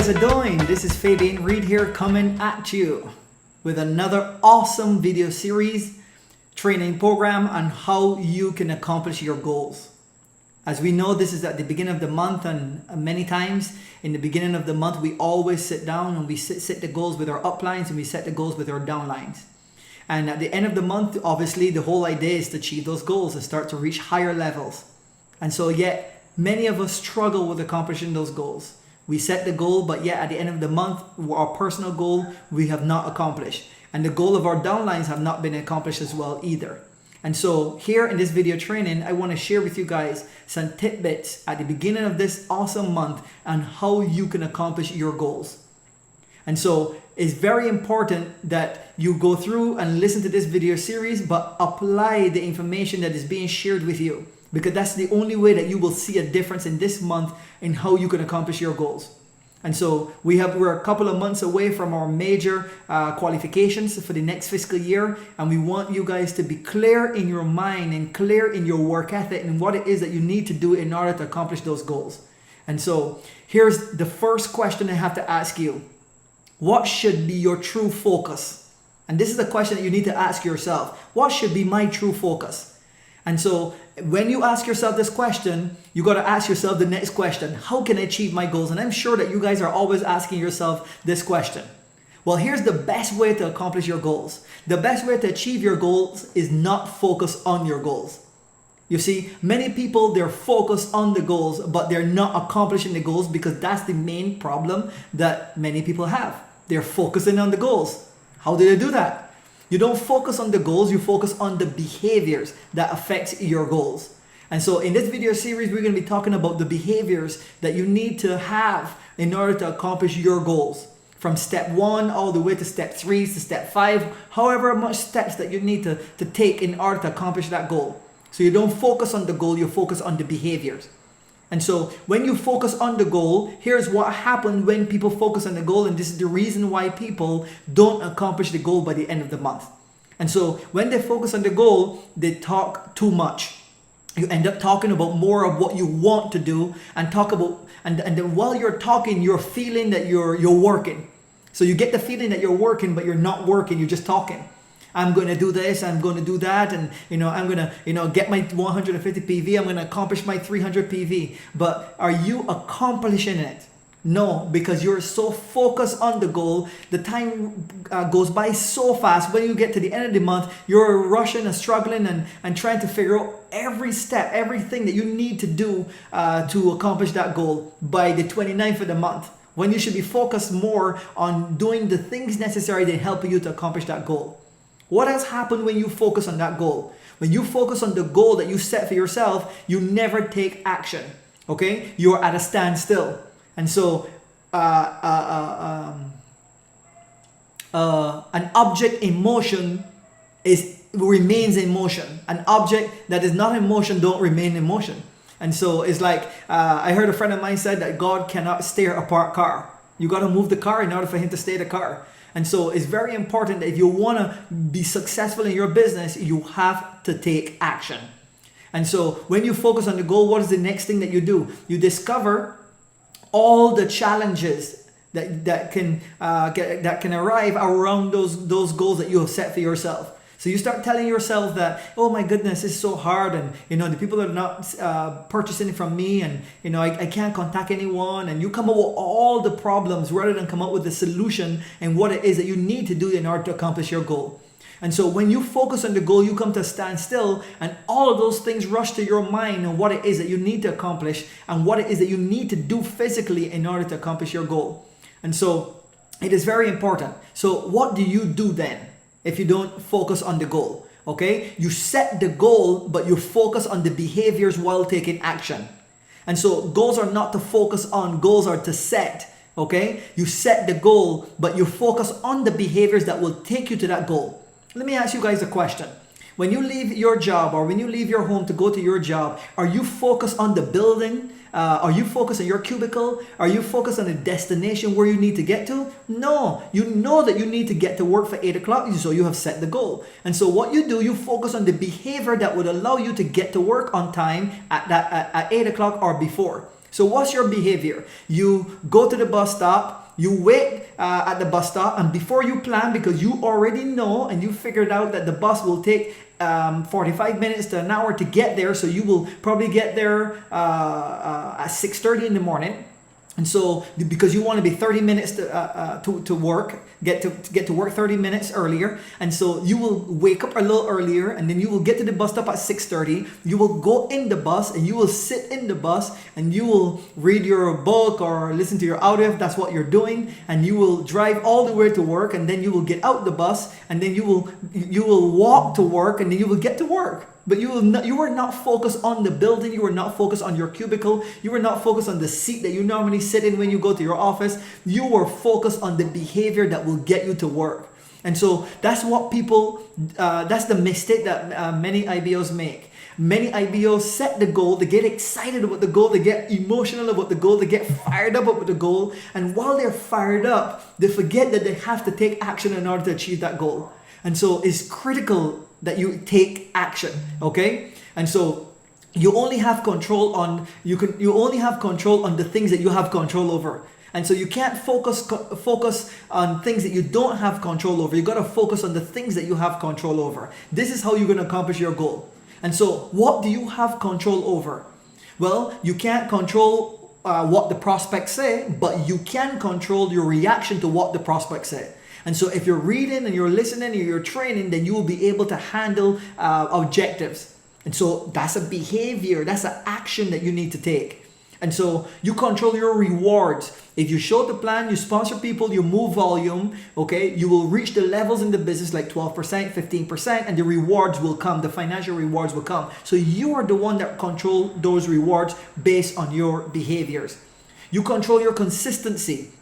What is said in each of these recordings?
how's it doing? This is Fabian Reed here coming at you with another awesome video series training program on how you can accomplish your goals. As we know, this is at the beginning of the month, and many times in the beginning of the month we always sit down and we set the goals with our uplines and we set the goals with our downlines. And at the end of the month, obviously the whole idea is to achieve those goals and start to reach higher levels. And so yet many of us struggle with accomplishing those goals. We set the goal, but yet at the end of the month, our personal goal we have not accomplished. And the goal of our downlines have not been accomplished as well either. And so here in this video training, I want to share with you guys some tidbits at the beginning of this awesome month on how you can accomplish your goals. And so it's very important that you go through and listen to this video series, but apply the information that is being shared with you, because that's the only way that you will see a difference in this month in how you can accomplish your goals. And so we're a couple of months away from our major qualifications for the next fiscal year, and we want you guys to be clear in your mind and clear in your work ethic and what it is that you need to do in order to accomplish those goals. And so here's the first question I have to ask you. What should be your true focus? And this is a question that you need to ask yourself. What should be my true focus? And so when you ask yourself this question, you got to ask yourself the next question. How can I achieve my goals? And I'm sure that you guys are always asking yourself this question. Well, here's the best way to accomplish your goals. The best way to achieve your goals is not focus on your goals. You see, many people, they're focused on the goals, but they're not accomplishing the goals, because that's the main problem that many people have. They're focusing on the goals. How do they do that? You don't focus on the goals, you focus on the behaviors that affect your goals. And so in this video series, we're going to be talking about the behaviors that you need to have in order to accomplish your goals. From step 1 all the way to step 3 to step 5, however much steps that you need to take in order to accomplish that goal. So you don't focus on the goal, you focus on the behaviors. And so when you focus on the goal, here's what happens when people focus on the goal, and this is the reason why people don't accomplish the goal by the end of the month. And so when they focus on the goal, they talk too much. You end up talking about more of what you want to do and then while you're talking, you're feeling that you're working. So you get the feeling that you're working, but you're not working, you're just talking. I'm going to do this, I'm going to do that, and I'm going to get my 150 PV, I'm going to accomplish my 300 PV. But are you accomplishing it? No, because you're so focused on the goal. The time goes by so fast. When you get to the end of the month, you're rushing and struggling and trying to figure out every step, everything that you need to do to accomplish that goal by the 29th of the month, when you should be focused more on doing the things necessary that help you to accomplish that goal. What has happened when you focus on that goal? When you focus on the goal that you set for yourself, you never take action. Okay? You're at a standstill. And so an object in motion remains in motion. An object that is not in motion don't remain in motion. And so it's like I heard a friend of mine said that God cannot steer a parked car. You got to move the car in order for him to stay the car. And so it's very important that if you want to be successful in your business, you have to take action. And so when you focus on the goal, what is the next thing that you do? You discover all the challenges that can arrive around those goals that you have set for yourself. So you start telling yourself that, oh my goodness, it's so hard, and the people are not purchasing from me, and I can't contact anyone, and you come up with all the problems rather than come up with the solution and what it is that you need to do in order to accomplish your goal. And so when you focus on the goal, you come to a standstill, and all of those things rush to your mind on what it is that you need to accomplish and what it is that you need to do physically in order to accomplish your goal. And so it is very important. So what do you do then if you don't focus on the goal? Okay, you set the goal, but you focus on the behaviors while taking action. And so goals are not to focus on, goals are to set. Okay, you set the goal, but you focus on the behaviors that will take you to that goal. Let me ask you guys a question. When you leave your job or when you leave your home to go to your job, are you focused on the building? Are you focused on your cubicle? Are you focused on the destination where you need to get to? No, you know that you need to get to work for 8 o'clock, so you have set the goal. And so what you do, you focus on the behavior that would allow you to get to work on time at 8 o'clock or before. So what's your behavior? You go to the bus stop, you wait at the bus stop, and before you plan, because you already know and you figured out that the bus will take 45 minutes to an hour to get there, so you will probably get there at 6:30 in the morning. And so, because you want to be 30 minutes to work, get to work 30 minutes earlier, and so you will wake up a little earlier, and then you will get to the bus stop at 6:30. You will go in the bus, and you will sit in the bus, and you will read your book or listen to your audio if that's what you're doing, and you will drive all the way to work, and then you will get out the bus, and then you will walk to work, and then you will get to work. But you were not focused on the building. You were not focused on your cubicle. You were not focused on the seat that you normally sit in when you go to your office. You were focused on the behavior that will get you to work. And so that's what that's the mistake that many IBOs make. Many IBOs set the goal, they get excited about the goal, they get emotional about the goal, they get fired up about the goal. And while they're fired up, they forget that they have to take action in order to achieve that goal. And so it's critical that you take action, okay? And so you only have control on the things that you have control over. And so you can't focus on things that you don't have control over. You got to focus on the things that you have control over. This is how you're going to accomplish your goal. And so what do you have control over? Well, you can't control what the prospects say, but you can control your reaction to what the prospects say. And so if you're reading and you're listening and you're training, then you will be able to handle objectives. And so that's a behavior, that's an action that you need to take. And so you control your rewards. If you show the plan, you sponsor people, you move volume, okay, you will reach the levels in the business like 12%, 15%, and the rewards will come, the financial rewards will come. So you are the one that control those rewards based on your behaviors. You control your consistency.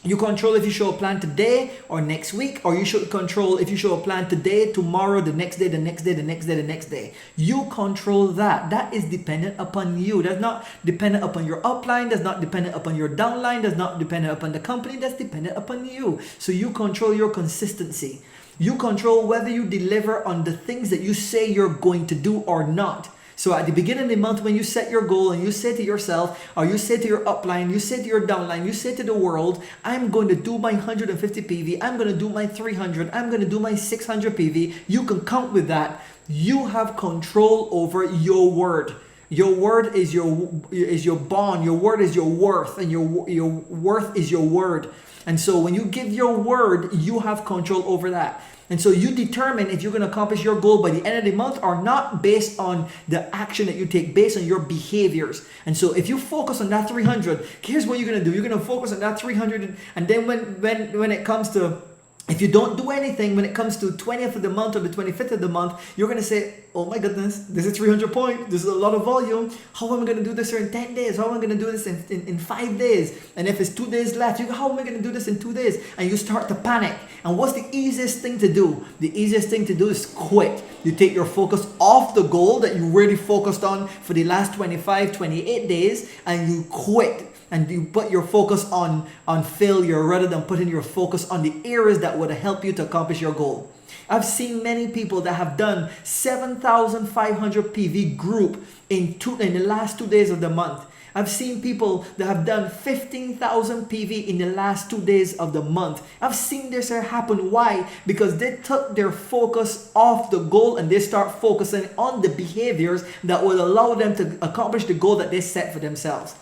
You control if you show a plan today or next week, or you should control if you show a plan today, tomorrow, the next day, the next day, the next day, the next day. You control that. That is dependent upon you. That's not dependent upon your upline. That's not dependent upon your downline. That's not dependent upon the company. That's dependent upon you. So you control your consistency. You control whether you deliver on the things that you say you're going to do or not. So at the beginning of the month, when you set your goal and you say to yourself, or you say to your upline, you say to your downline, you say to the world, I'm going to do my 150 PV, I'm going to do my 300, I'm going to do my 600 PV. You can count with that. You have control over your word. Your word is your bond. Your word is your worth, and your worth is your word. And so when you give your word, you have control over that. And so you determine if you're going to accomplish your goal by the end of the month or not, based on the action that you take, based on your behaviors. And so if you focus on that 300, here's what you're going to do. You're going to focus on that 300. And then when it comes to, if you don't do anything, when it comes to 20th of the month or the 25th of the month, you're going to say, oh my goodness, this is 300 points. This is a lot of volume. How am I going to do this in 10 days? How am I going to do this in 5 days? And if it's 2 days left, how am I going to do this in 2 days? And you start to panic. And what's the easiest thing to do? The easiest thing to do is quit. You take your focus off the goal that you really focused on for the last 25, 28 days, and you quit. And you put your focus on failure rather than putting your focus on the areas that would help you to accomplish your goal. I've seen many people that have done 7,500 PV group in the last 2 days of the month. I've seen people that have done 15,000 PV in the last 2 days of the month. I've seen this happen. Why? Because they took their focus off the goal and they start focusing on the behaviors that will allow them to accomplish the goal that they set for themselves.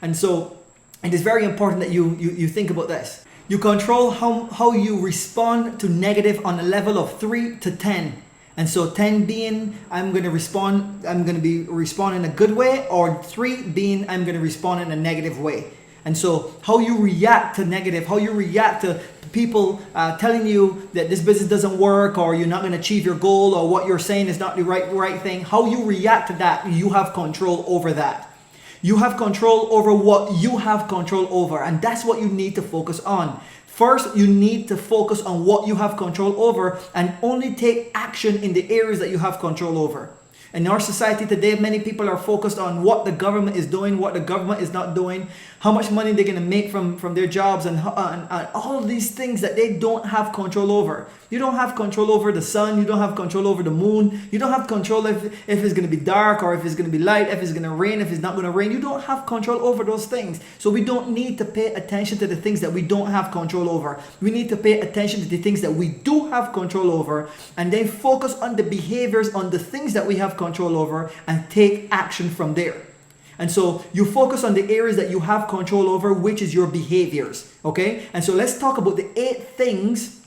And so it is very important that you think about this. You control how you respond to negative on a level of 3 to 10. And so 10 being I'm going to be respond in a good way, or 3 being I'm going to respond in a negative way. And so how you react to negative, how you react to people telling you that this business doesn't work, or you're not going to achieve your goal, or what you're saying is not the right thing, how you react to that, you have control over that. You have control over what you have control over, and that's what you need to focus on. First, you need to focus on what you have control over and only take action in the areas that you have control over. In our society today, many people are focused on what the government is doing, what the government is not doing, how much money they're going to make from their jobs, and all of these things that they don't have control over. You don't have control over the sun. You don't have control over the moon. You don't have control if it's going to be dark or if it's going to be light, if it's going to rain, if it's not going to rain. You don't have control over those things. So we don't need to pay attention to the things that we don't have control over. We need to pay attention to the things that we do have control over, and then focus on the behaviors, on the things that we have control over, and take action from there. And so you focus on the areas that you have control over, which is your behaviors. Okay? And so let's talk about the 8 things,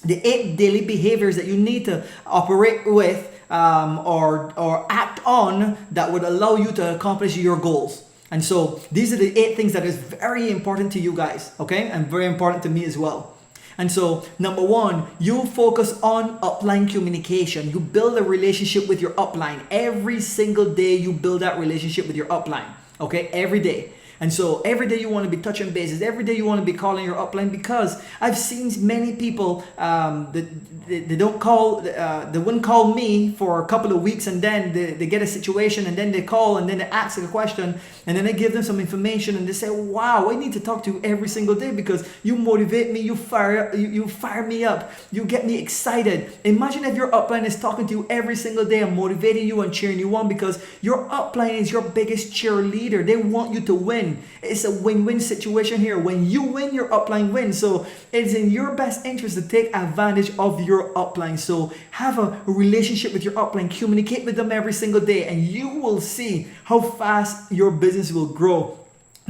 the 8 daily behaviors that you need to operate with or act on that would allow you to accomplish your goals. And so these are the 8 things that is very important to you guys, okay? And very important to me as well. And so, number 1, you focus on upline communication. You build a relationship with your upline. Every single day you build that relationship with your upline, okay? Every day. And so every day you want to be touching bases. Every day you want to be calling your upline, because I've seen many people they don't call, they wouldn't call me for a couple of weeks, and then they get a situation, and then they call, and then they ask a question, and then I give them some information, and they say, wow, I need to talk to you every single day because you motivate me, you fire me up, you get me excited. Imagine if your upline is talking to you every single day and motivating you and cheering you on, because your upline is your biggest cheerleader. They want you to win. It's a win-win situation here. When you win, your upline wins. So it's in your best interest to take advantage of your upline. So have a relationship with your upline. Communicate with them every single day, and you will see how fast your business will grow.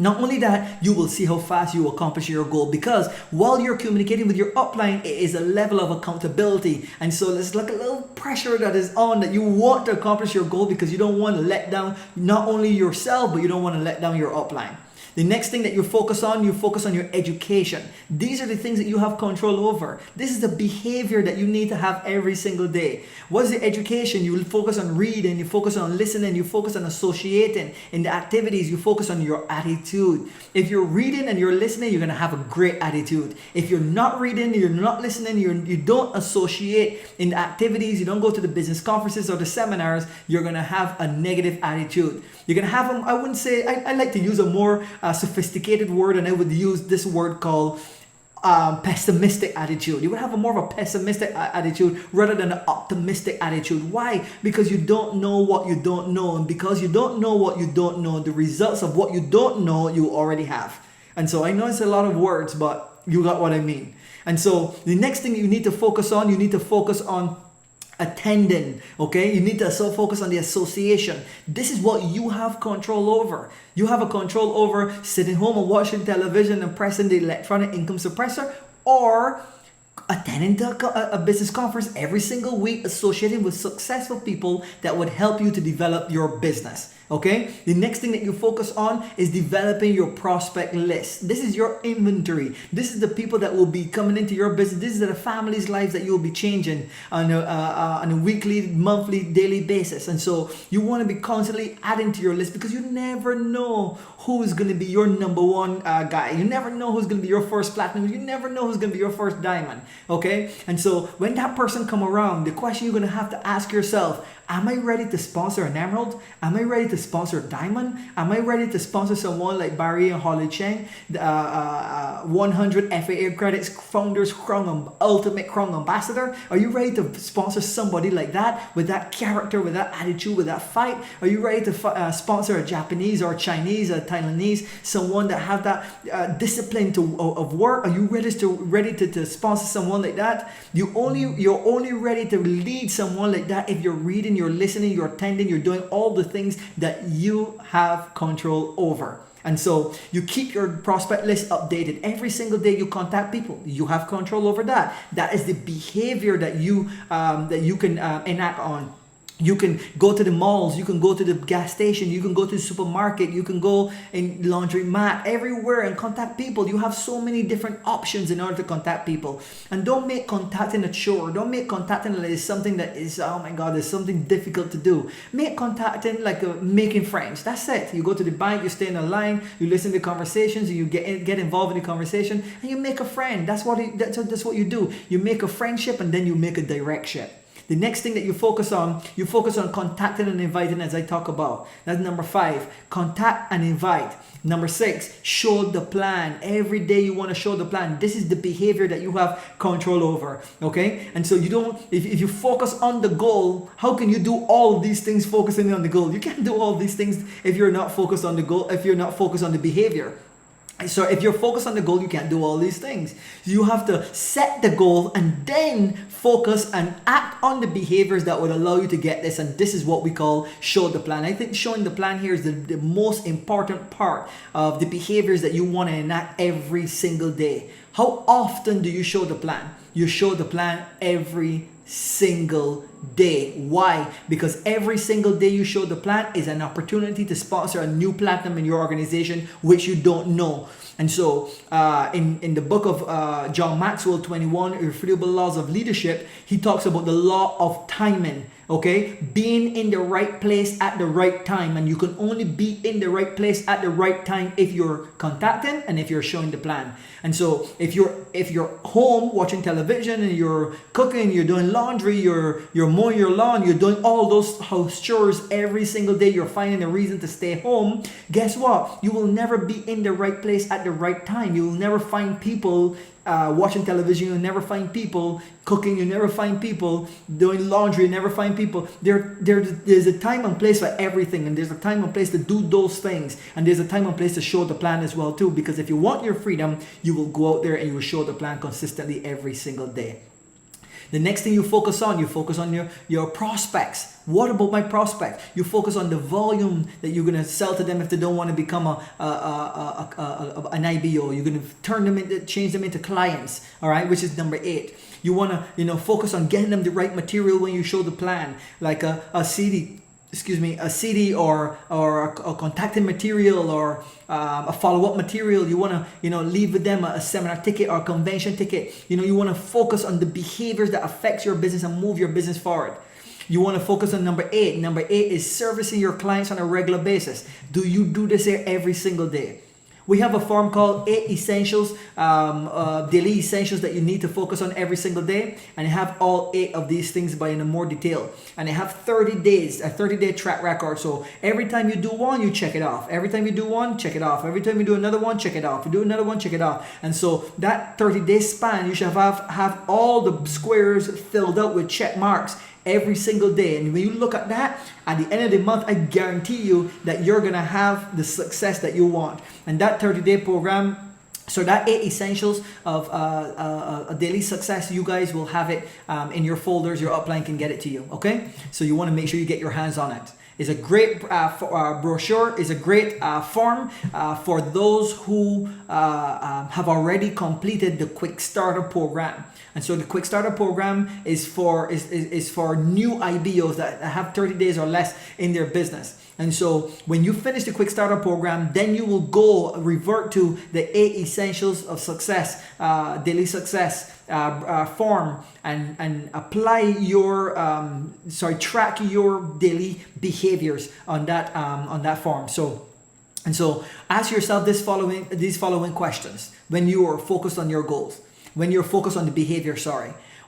Not only that, you will see how fast you accomplish your goal, because while you're communicating with your upline, it is a level of accountability. And so there's like a little pressure that is on, that you want to accomplish your goal because you don't want to let down not only yourself, but you don't want to let down your upline. The next thing that you focus on your education. These are the things that you have control over. This is the behavior that you need to have every single day. What's the education? You will focus on reading, you focus on listening, you focus on associating. In the activities, you focus on your attitude. If you're reading and you're listening, you're going to have a great attitude. If you're not reading, you're not listening, you don't associate in the activities, you don't go to the business conferences or the seminars, you're going to have a negative attitude. You're going to have, I wouldn't say, I like to use a more sophisticated word, and I would use this word called pessimistic attitude. You would have a more of a pessimistic attitude rather than an optimistic attitude. Why? Because you don't know what you don't know, and because you don't know what you don't know, the results of what you don't know you already have. And so I know it's a lot of words, but you got what I mean. And so the next thing you need to focus on attending, okay? You need to focus on the association. This is what you have control over. You have a control over sitting home and watching television and pressing the electronic income suppressor, or attending a business conference every single week, associating with successful people that would help you to develop your business. Okay, the next thing that you focus on is developing your prospect list. This is your inventory. This is the people that will be coming into your business. This is the families' lives that you will be changing on a weekly, monthly, daily basis. And so you want to be constantly adding to your list, because you never know who is going to be your number one guy. You never know who's going to be your first platinum. You never know who's going to be your first diamond. Okay, and so when that person come around, the question you're going to have to ask yourself: am I ready to sponsor an emerald? Am I ready to sponsor a diamond? Am I ready to sponsor someone like Barry and Holly Cheng, the 100 FAA credits founders, ultimate Krung ambassador? Are you ready to sponsor somebody like that, with that character, with that attitude, with that fight? Are you ready to sponsor a Japanese or Chinese or Taiwanese, someone that have that discipline of work? Are you ready to sponsor someone like that? You're only ready to lead someone like that if you're reading, you're listening, you're attending, you're doing all the things that you have control over. And so you keep your prospect list updated. Every single day you contact people. You have control over that. That is the behavior that you can enact on. You can go to the malls, you can go to the gas station, you can go to the supermarket, you can go in laundromat, everywhere, and contact people. You have so many different options in order to contact people. And don't make contacting a chore. Don't make contacting like something that is, oh my God, there's something difficult to do. Make contacting like making friends. That's it. You go to the bank, you stay in a line, you listen to conversations, you get involved in the conversation, and you make a friend. That's what you do. You make a friendship, and then you make a direct ship. The next thing that you focus on contacting and inviting, as I talk about. That's number 5. Contact and invite. Number 6, show the plan. Every day you want to show the plan. This is the behavior that you have control over. Okay? And so you don't, if you focus on the goal, how can you do all of these things focusing on the goal? You can't do all these things if you're not focused on the goal, if you're not focused on the behavior. So if you're focused on the goal, you can't do all these things. You have to set the goal and then focus and act on the behaviors that would allow you to get this. And this is what we call show the plan. I think showing the plan here is the most important part of the behaviors that you want to enact every single day. How often do you show the plan? You show the plan every single day. Why? Because every single day you show the plan is an opportunity to sponsor a new platinum in your organization, which you don't know. And so in the book of John Maxwell 21 Irrefutable Laws of Leadership, he talks about the law of timing. Okay, being in the right place at the right time, and you can only be in the right place at the right time if you're contacting and if you're showing the plan. And so if you're home watching television and you're cooking, you're doing laundry, you're mowing your lawn, you're doing all those house chores every single day, you're finding a reason to stay home, guess what? You will never be in the right place at the right time. You will never find people watching television. You'll never find people cooking. You never find people doing laundry. You never find people. There's a time and place for everything, and there's a time and place to do those things, and there's a time and place to show the plan as well too. Because if you want your freedom, you will go out there and you will show the plan consistently every single day. The next thing you focus on your prospects. What about my prospect? You focus on the volume that you're going to sell to them if they don't want to become an IBO. You're going to change them into clients, all right, which is number 8. You want to, focus on getting them the right material when you show the plan, like a CD or a contacting material or a follow-up material. You want to leave with them a seminar ticket or a convention ticket. You want to focus on the behaviors that affects your business and move your business forward. You want to focus on number 8. Number 8 is servicing your clients on a regular basis. Do you do this here every single day? We have a form called 8 essentials, daily essentials that you need to focus on every single day. And I have all 8 of these things by in more detail. And I have 30 days, a 30-day track record. So every time you do one, you check it off. Every time you do one, check it off. Every time you do another one, check it off. You do another one, check it off. And so that 30-day span, you should have all the squares filled out with check marks every single day. And when you look at that, at the end of the month, I guarantee you that you're going to have the success that you want. And that 30-day program, so that 8 essentials of a daily success, you guys will have it in your folders. Your upline can get it to you, okay? So you want to make sure you get your hands on it. It's a great brochure. It's a great form for those who have already completed the Quick Starter program. And so the Quick Starter program is for new IBOs that have 30 days or less in their business. And so when you finish the Quick Starter program, then you will revert to the 8 essentials of success, daily success form, and apply track your daily behaviors on that form. So ask yourself these following questions when you are focused on your goals, when you're focused on the behavior.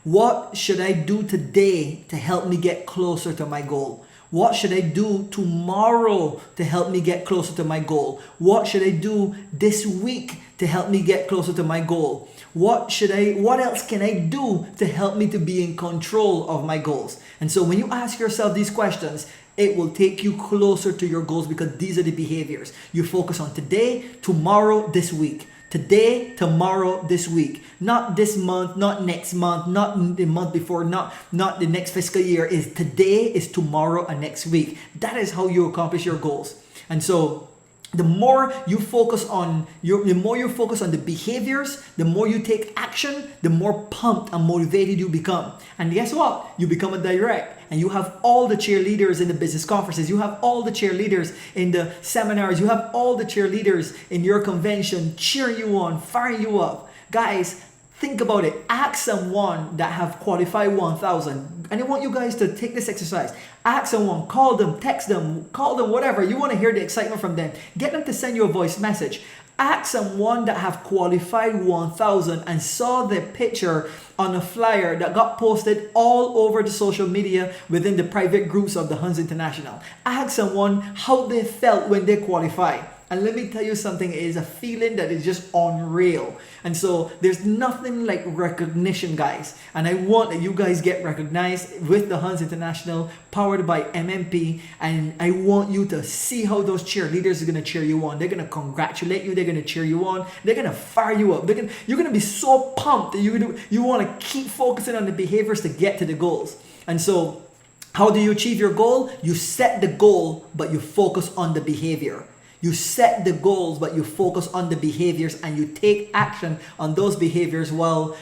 What should I do today to help me get closer to my goal? What should I do tomorrow to help me get closer to my goal? What should I do this week to help me get closer to my goal? What else can I do to help me to be in control of my goals? And so when you ask yourself these questions, it will take you closer to your goals, because these are the behaviors. You focus on today, tomorrow, this week. Today, tomorrow, this week. Not this month, not next month, not the month before, not the next fiscal year. Is today, is tomorrow, and next week. That is how you accomplish your goals. And so the more you focus on the behaviors, the more you take action, the more pumped and motivated you become. And guess what? You become a direct. And you have all the cheerleaders in the business conferences. You have all the cheerleaders in the seminars. You have all the cheerleaders in your convention cheering you on, firing you up. Guys, think about it. Ask someone that have qualified 1,000. And I want you guys to take this exercise. Ask someone, call them, text them, whatever. You want to hear the excitement from them. Get them to send you a voice message. Ask someone that have qualified 1,000 and saw the picture on a flyer that got posted all over the social media within the private groups of the Hans International. Ask someone how they felt when they qualified. And let me tell you something, it is a feeling that is just unreal. And so there's nothing like recognition, guys. And I want that you guys get recognized with the Hans International, powered by MMP. And I want you to see how those cheerleaders are going to cheer you on. They're going to congratulate you. They're going to cheer you on. They're going to fire you up. You're going to be so pumped that you want to keep focusing on the behaviors to get to the goals. And so how do you achieve your goal? You set the goal, but you focus on the behavior. You set the goals, but you focus on the behaviors, and you take action on those behaviors while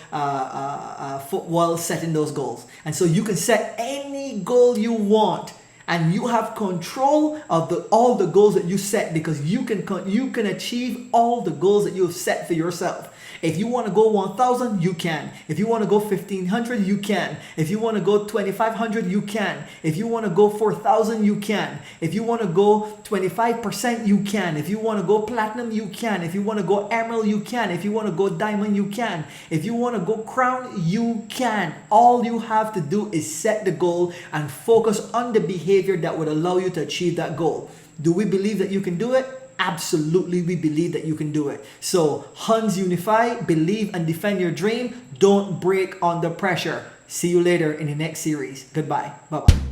setting those goals. And so you can set any goal you want, and you have control of all the goals that you set, because you can achieve all the goals that you have set for yourself. If you want to go 1,000, you can. If you want to go 1,500, you can. If you want to go 2,500, you can. If you want to go 4,000, you can. If you want to go 25%, you can. If you want to go platinum, you can. If you want to go emerald, you can. If you want to go diamond, you can. If you want to go crown, you can. All you have to do is set the goal and focus on the behavior that would allow you to achieve that goal. Do we believe that you can do it? Absolutely, we believe that you can do it. So, Hans Unify, believe and defend your dream. Don't break under pressure. See you later in the next series. Goodbye. Bye-bye.